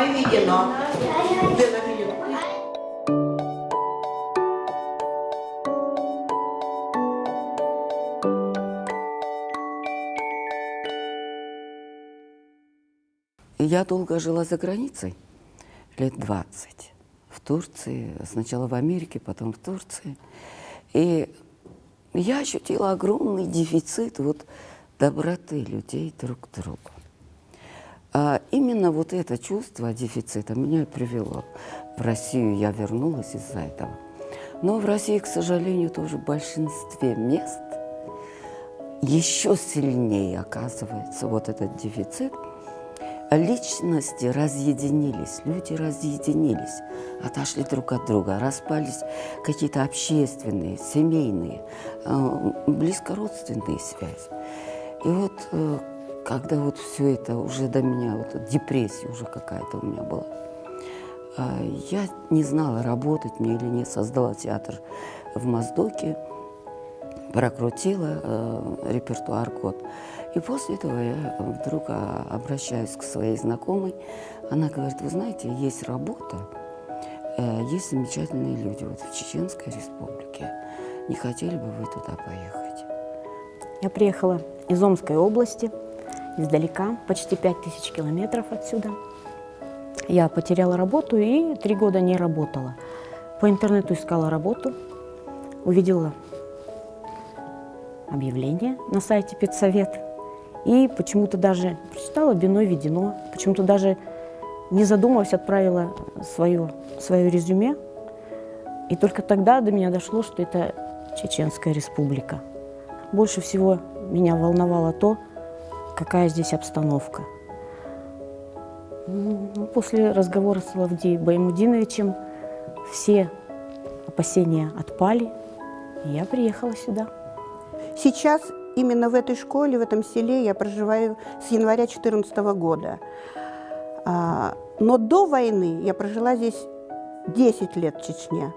выведено. Было выведено. Я долго жила за границей, лет 20. В Турции, сначала в Америке, потом в Турции. И я ощутила огромный дефицит вот доброты людей друг к другу. А именно вот это чувство дефицита меня и привело в Россию. Я вернулась из-за этого. Но в России, к сожалению, тоже в большинстве мест еще сильнее оказывается вот этот дефицит. Личности разъединились, люди разъединились, отошли друг от друга, распались какие-то общественные, семейные, близкородственные связи. И вот когда вот все это уже до меня, вот депрессия уже какая-то у меня была, я не знала, работать мне или нет, создала театр в Моздоке, прокрутила репертуар год. И после этого я вдруг обращаюсь к своей знакомой. Она говорит: вы знаете, есть работа, есть замечательные люди вот в Чеченской Республике. Не хотели бы вы туда поехать? Я приехала из Омской области, издалека, почти 5000 километров отсюда. Я потеряла работу и 3 года не работала. По интернету искала работу, увидела объявление на сайте педсовет. И почему-то даже прочитала «Вино введено», почему-то даже не задумываясь отправила свое резюме. И только тогда до меня дошло, что это Чеченская Республика. Больше всего меня волновало то, какая здесь обстановка. После разговора с Лавдием Баймудиновичем все опасения отпали, и я приехала сюда. Сейчас именно в этой школе, в этом селе я проживаю с января 2014 года. Но до войны я прожила здесь 10 лет в Чечне.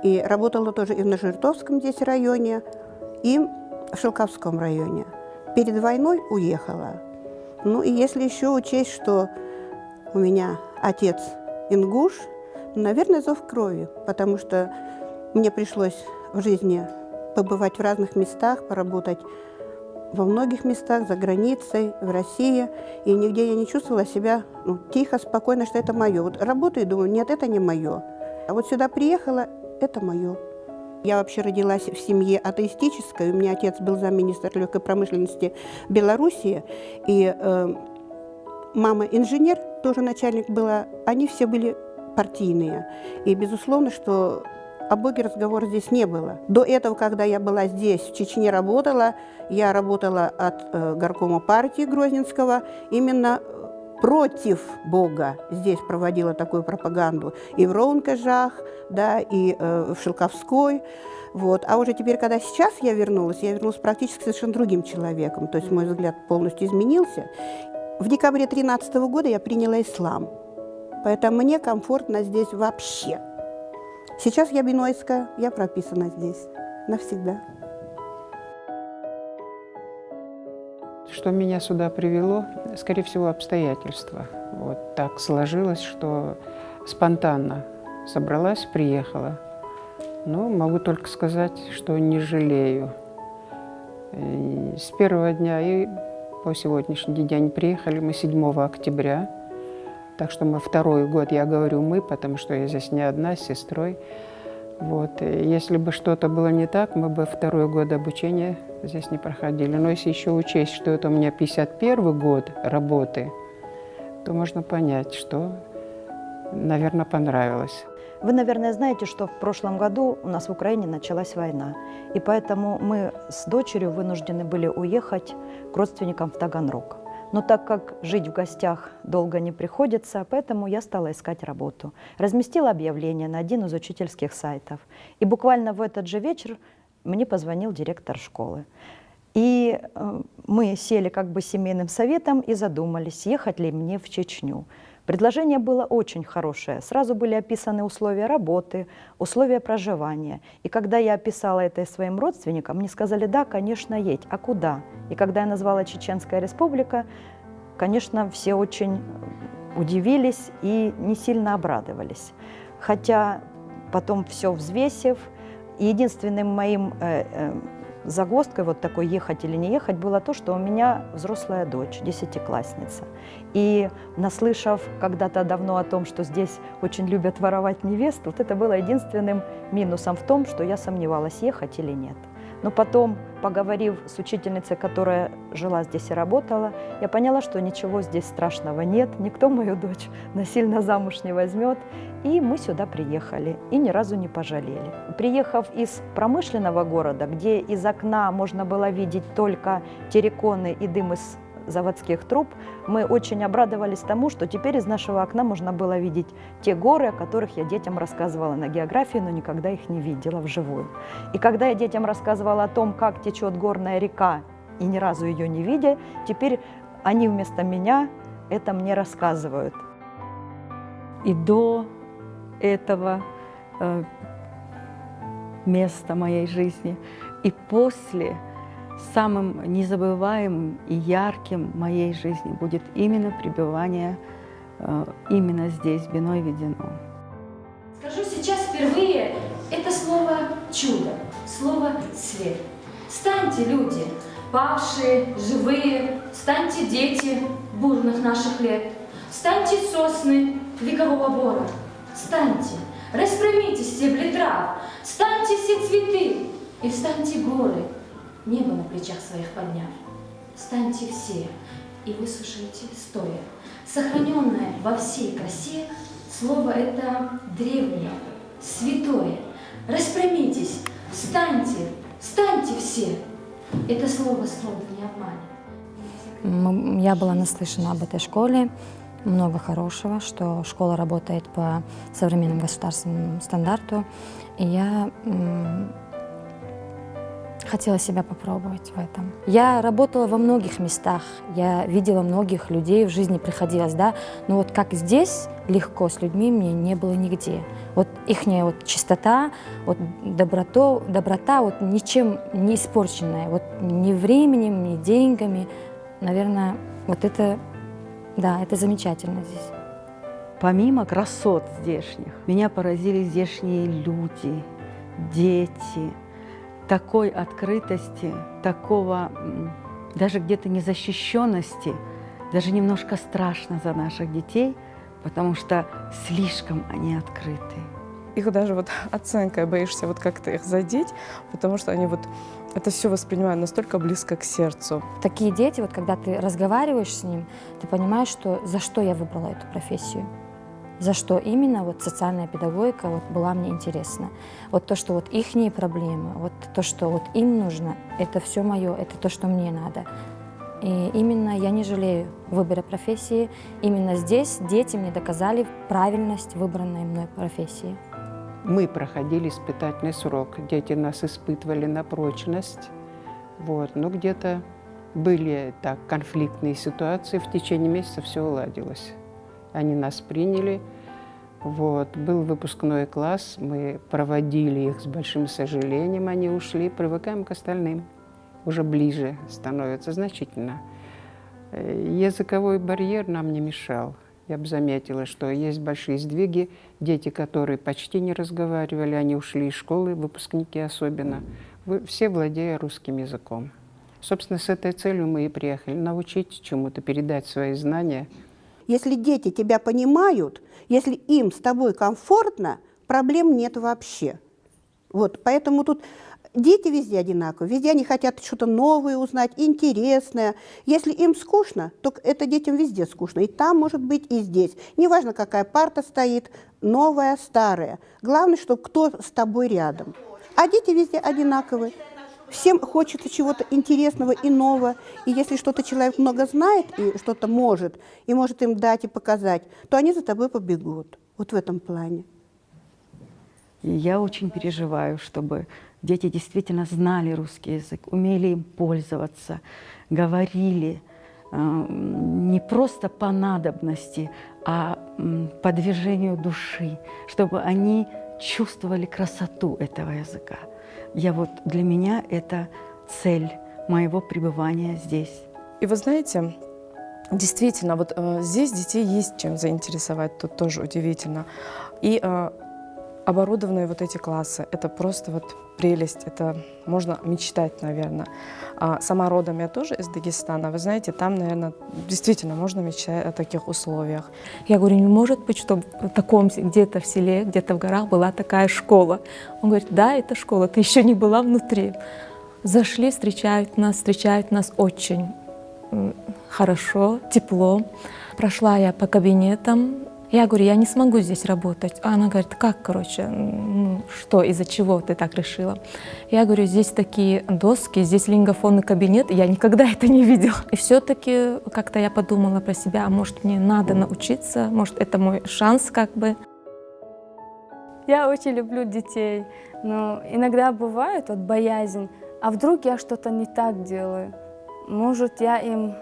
И работала тоже и в Ножертовском здесь районе, и в Шелковском районе. Перед войной уехала. Ну и если еще учесть, что у меня отец ингуш, наверное, зов крови, потому что мне пришлось в жизни побывать в разных местах, поработать во многих местах, за границей, в России. И нигде я не чувствовала себя тихо, спокойно, что это мое. Вот работаю и думаю, нет, это не мое. А вот сюда приехала, это мое. Я вообще родилась в семье атеистической. У меня отец был замминистра легкой промышленности Белоруссии. И мама инженер, тоже начальник была. Они все были партийные. И безусловно, что о Боге разговора здесь не было. До этого, когда я была здесь, в Чечне работала, я работала от горкома партии Грозненского именно против Бога. Здесь проводила такую пропаганду и в Роункажах, да, и в Шелковской. Вот. А уже теперь, когда сейчас я вернулась практически совершенно другим человеком. То есть мой взгляд полностью изменился. В декабре 2013 года я приняла ислам. Поэтому мне комфортно здесь вообще. Сейчас я бенойская, я прописана здесь навсегда. Что меня сюда привело? Скорее всего, обстоятельства. Вот так сложилось, что спонтанно собралась, приехала. Но могу только сказать, что не жалею. И с первого дня и по сегодняшний день приехали мы 7 октября. Так что мы 2-й год, я говорю «мы», потому что я здесь не одна, с сестрой. Вот. И если бы что-то было не так, мы бы 2-й год обучения здесь не проходили. Но если еще учесть, что это у меня 51-й год работы, то можно понять, что, наверное, понравилось. Вы, наверное, знаете, что в прошлом году у нас в Украине началась война. И поэтому мы с дочерью вынуждены были уехать к родственникам в Таганрог. Но так как жить в гостях долго не приходится, поэтому я стала искать работу. Разместила объявление на один из учительских сайтов. И буквально в этот же вечер мне позвонил директор школы. И мы сели как бы семейным советом и задумались, ехать ли мне в Чечню. Предложение было очень хорошее. Сразу были описаны условия работы, условия проживания. И когда я описала это своим родственникам, мне сказали: да, конечно, едь. А куда? И когда я назвала Чеченская Республика, конечно, все очень удивились и не сильно обрадовались. Хотя потом все взвесив, единственным моим загвоздкой вот такой ехать или не ехать было то, что у меня взрослая дочь, 10-классница. И наслышав когда-то давно о том, что здесь очень любят воровать невест, вот это было единственным минусом в том, что я сомневалась, ехать или нет. Но потом, поговорив с учительницей, которая жила здесь и работала, я поняла, что ничего здесь страшного нет, никто мою дочь насильно замуж не возьмет. И мы сюда приехали, и ни разу не пожалели. Приехав из промышленного города, где из окна можно было видеть только терриконы и дым из заводских труб, мы очень обрадовались тому, что теперь из нашего окна можно было видеть те горы, о которых я детям рассказывала на географии, но никогда их не видела вживую. И когда я детям рассказывала о том, как течет горная река, и ни разу ее не видя, теперь они вместо меня это мне рассказывают. И до этого места моей жизни, и после самым незабываемым и ярким в моей жизни будет именно пребывание именно здесь, в Биной-Ведено. Скажу сейчас впервые это слово «чудо», слово «свет». Станьте, люди, павшие, живые, станьте, дети бурных наших лет, станьте, сосны векового бора, станьте, распрямите стебли трав, станьте все цветы и встаньте горы, небо на плечах своих подняв. Встаньте все и выслушайте стоя. Сохраненное во всей красе слово это древнее, святое. Распрямитесь, встаньте, встаньте все. Это слово сроду не обманет. Я была наслышана об этой школе, много хорошего, что школа работает по современному государственному стандарту. И я хотела себя попробовать в этом. Я работала во многих местах, я видела многих людей, в жизни приходилось, да, но вот как здесь легко с людьми мне не было нигде. Вот ихняя вот чистота, вот доброта вот ничем не испорченная, вот ни временем, ни деньгами. Наверное, вот это, да, это замечательно здесь. Помимо красот здешних, меня поразили здешние люди, дети, такой открытости, такого даже где-то незащищенности, даже немножко страшно за наших детей, потому что слишком они открыты. Их даже вот оценкой боишься вот как-то их задеть, потому что они вот это все воспринимают настолько близко к сердцу. Такие дети, вот когда ты разговариваешь с ним, ты понимаешь, что за что я выбрала эту профессию. За что именно вот социальная педагогика вот была мне интересна. Вот то, что вот ихние проблемы, вот то, что вот им нужно, это все мое, это то, что мне надо. И именно я не жалею выбора профессии. Именно здесь дети мне доказали правильность выбранной мной профессии. Мы проходили испытательный срок, дети нас испытывали на прочность. Вот. Но где-то были так конфликтные ситуации, в течение месяца все уладилось. Они нас приняли. Вот. Был выпускной класс, мы проводили их с большим сожалением, они ушли, привыкаем к остальным. Уже ближе становится значительно. Языковой барьер нам не мешал. Я бы заметила, что есть большие сдвиги. Дети, которые почти не разговаривали, они ушли из школы, выпускники особенно, все владея русским языком. Собственно, с этой целью мы и приехали, научить чему-то, передать свои знания. Если дети тебя понимают, если им с тобой комфортно, проблем нет вообще. Вот, поэтому тут дети везде одинаковые, везде они хотят что-то новое узнать, интересное. Если им скучно, то это детям везде скучно. И там, может быть, и здесь. Неважно, какая парта стоит, новая, старая. Главное, чтобы кто с тобой рядом. А дети везде одинаковые. Всем хочется чего-то интересного и нового. И если что-то человек много знает и что-то может, и может им дать и показать, то они за тобой побегут. Вот в этом плане. И я очень переживаю, чтобы дети действительно знали русский язык, умели им пользоваться, говорили не просто по надобности, а по движению души, чтобы они чувствовали красоту этого языка. Для меня это цель моего пребывания здесь. И вы знаете, Действительно, вот здесь детей есть чем заинтересовать, тут тоже удивительно. И оборудованные вот эти классы, это просто вот прелесть, это можно мечтать, наверное. Сама родом я тоже из Дагестана, вы знаете, там, наверное, действительно можно мечтать о таких условиях. Я говорю, не может быть, чтобы в таком где-то в селе, где-то в горах была такая школа. Он говорит, да, это школа, ты еще не была внутри. Зашли, встречают нас очень хорошо, тепло. Прошла я по кабинетам. Я говорю, я не смогу здесь работать. А она говорит, как, короче, что, из-за чего ты так решила? Я говорю, здесь такие доски, здесь лингофонный кабинет, я никогда это не видела. И все-таки как-то я подумала про себя, а может мне надо научиться, может это мой шанс как бы. Я очень люблю детей, но иногда бывает вот боязнь, а вдруг я что-то не так делаю? Может, я им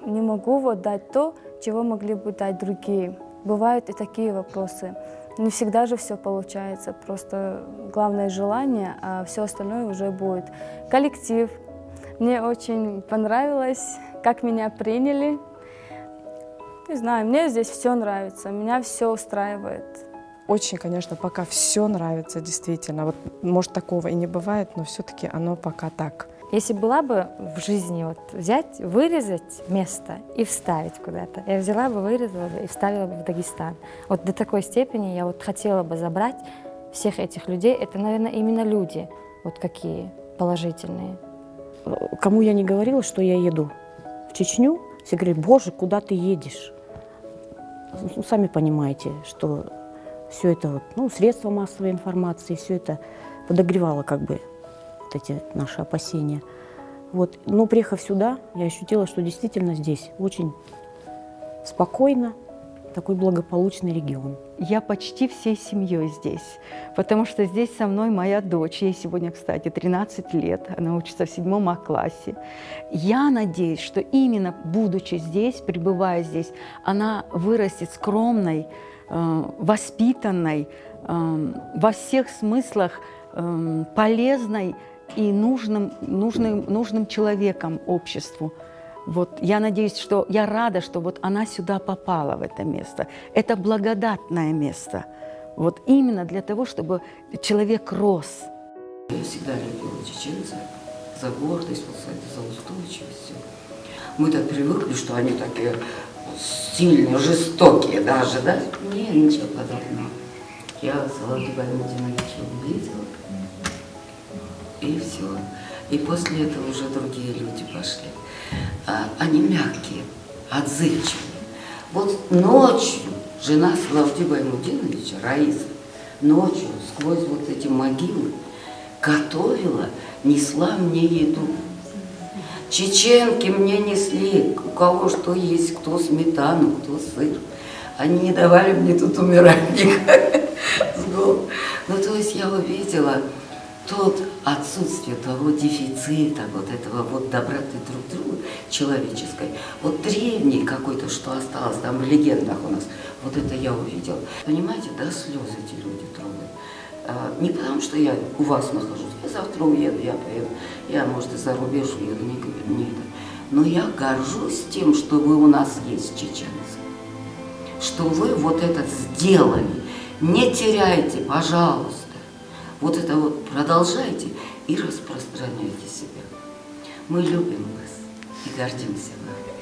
не могу вот дать то, чего могли бы дать другие. Бывают и такие вопросы. Не всегда же все получается, просто главное желание, а все остальное уже будет. Коллектив. Мне очень понравилось, как меня приняли. Не знаю, мне здесь все нравится, меня все устраивает. Очень, конечно, пока все нравится, действительно. Вот, может, такого и не бывает, но все-таки оно пока так. Если была бы в жизни вот взять, вырезать место и вставить куда-то, я взяла бы, вырезала бы и вставила бы в Дагестан. Вот до такой степени я вот хотела бы забрать всех этих людей. Это, наверное, именно люди, вот какие положительные. Кому я не говорила, что я еду в Чечню, все говорят, боже, куда ты едешь? Ну, сами понимаете, что все это, вот, средства массовой информации, все это подогревало как бы вот эти наши опасения. Вот. Но приехав сюда, я ощутила, что действительно здесь очень спокойно, такой благополучный регион. Я почти всей семьей здесь, потому что здесь со мной моя дочь, ей сегодня, кстати, 13 лет, она учится в 7 классе. Я надеюсь, что именно будучи здесь, пребывая здесь, она вырастет скромной, воспитанной, во всех смыслах полезной и нужным человеком обществу. Вот, я надеюсь, что я рада, что вот она сюда попала, в это место. Это благодатное место. Вот именно для того, чтобы человек рос. Я всегда любила чеченцев за гордость, за устойчивость. Мы так привыкли, что они такие сильные, жестокие даже, да? Нет, ничего подобного. Я Салавата Баймудиновича увидела, и все. И после этого уже другие люди пошли. Они мягкие, отзывчивые. Вот ночью жена Салавата Баймудиновича, Раиса, ночью сквозь вот эти могилы готовила, несла мне еду. Чеченки мне несли, у кого что есть, кто сметану, кто сыр. Они не давали мне тут умирать никак с голоду. Ну, то есть я увидела тот отсутствие того дефицита, вот этого вот доброты друг к другу человеческой, вот древней какой-то, что осталось там в легендах у нас, вот это я увидела. Понимаете, до слез эти люди трогают. Не потому, что я у вас нахожусь, я завтра уеду, я поеду, я, может, и за рубеж уеду, не это. Но я горжусь тем, что вы у нас есть, чеченцы, что вы вот это сделали. Не теряйте, пожалуйста. Вот это вот продолжайте и распространяйте себя. Мы любим вас и гордимся вами.